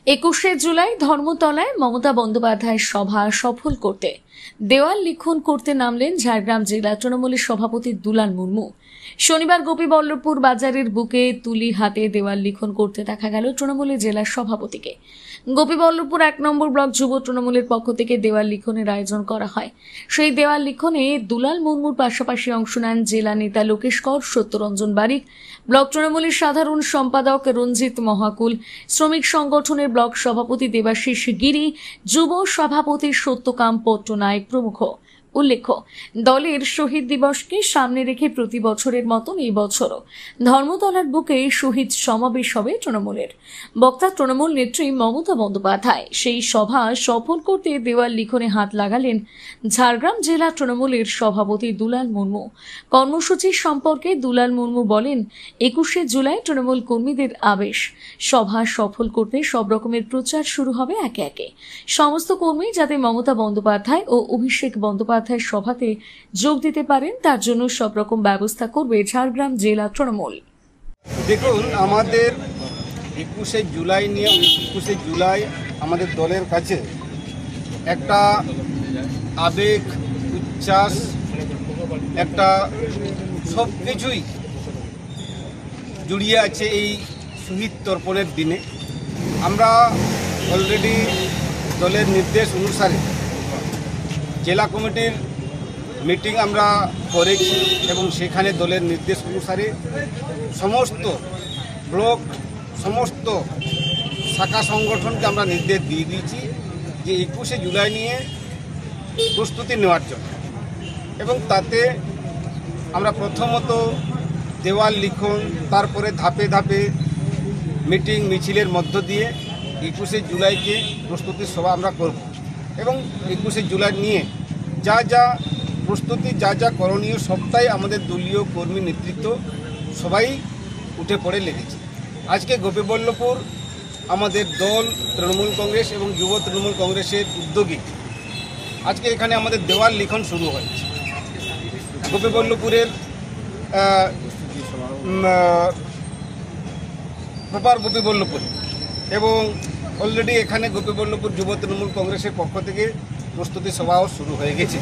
21শে জুলাই ধর্মতলায় মমতা বন্দ্যোপাধ্যায়ের সভা সফল করতে দেওয়াল লিখন করতে নামলেন ঝাড়গ্রাম জেলা তৃণমূলের সভাপতি দুলাল মুর্মু। শনিবার গোপীবল্লভপুর বাজারের বুকে তুলি হাতে দেওয়াল লিখন করতে দেখা গেল তৃণমূলের জেলা সভাপতিকে। গোপীবল্লভপুর 1 নম্বর ব্লক যুব তৃণমূলের পক্ষ থেকে দেওয়াল লিখনের আয়োজন করা হয়। সেই দেওয়াল লিখনে দুলাল মুর্মুর পাশাপাশি অংশ নেন জেলা নেতা লোকেশ কর, সত্যরঞ্জন বারিক, ব্লক তৃণমূলের সাধারণ সম্পাদক রঞ্জিত মহাকুল, শ্রমিক সংগঠনের ব্লক সভাপতি দেবাশিস গিরি, যুব সভাপতি সত্যকাম পট্টনায়ক প্রমুখ। উল্লেখ্য, দলের শহীদ দিবসকে সামনে রেখে প্রতি বছরের মতন এই বছরও ধর্মতলার বুকে শহীদ সমাবেশ হবে তৃণমূলের। বক্তা তৃণমূল নেত্রী মমতা বন্দ্যোপাধ্যায়। সেই সভা সফল করতে দেওয়াল লিখনে হাত লাগালেন ঝাড়গ্রাম জেলা তৃণমূলের সভাপতি দুলাল মুর্মু। কর্মসূচি সম্পর্কে দুলাল মুর্মু বলেন, 21শে জুলাই তৃণমূল কর্মীদের আবেশ। সভা সফল করতে সব রকমের প্রচার শুরু হবে একে একে। সমস্ত কর্মী যাতে মমতা বন্দ্যোপাধ্যায় ও অভিষেক বন্দ্যোপাধ্যায়ের সভাতে যোগ দিতে পারেন তার জন্য সব রকম ব্যবস্থা করবে ঝাড়গ্রাম জেলা তৃণমূল। দেখুন, আমাদের 21শে জুলাই নিয়ে 21শে জুলাই আমাদের দলের কাছে একটা আবেগ, উচ্ছ্বাস, একটা সব কিছুই জড়িয়ে আছে এই শহীদ তর্পণের দিনে। আমরা অলরেডি দলের নির্দেশ অনুসারে জেলা কমিটির মিটিং আমরা করেছি এবং সেখানে দলের নির্দেশ অনুসারে সমস্ত ব্লক, সমস্ত শাখা সংগঠনকে আমরা নির্দেশ দিয়ে দিয়েছি যে 21শে জুলাই নিয়ে প্রস্তুতি নেওয়ার জন্য। এবং তাতে আমরা প্রথমত দেওয়াল লিখন, তারপরে ধাপে ধাপে মিটিং মিছিলের মধ্য দিয়ে 21শে জুলাইকে প্রস্তুতির সভা আমরা করব এবং 21শে জুলাই নিয়ে যা যা প্রস্তুতি, যা যা করণীয় সবটাই আমাদের দলীয় কর্মী নেতৃত্ব সবাই উঠে পড়ে লেগেছে। আজকে গোপীবল্লভপুর আমাদের দল তৃণমূল কংগ্রেস এবং যুব তৃণমূল কংগ্রেসের উদ্যোগে আজকে এখানে আমাদের দেওয়াল লিখন শুরু হয়েছে গোপীবল্লভপুরের প্রপার গোপীবল্লভপুর, এবং অলরেডি এখানে গোপীবল্লভপুর যুব তৃণমূল কংগ্রেসের পক্ষ থেকে প্রস্তুতি সভাও শুরু হয়ে গেছে।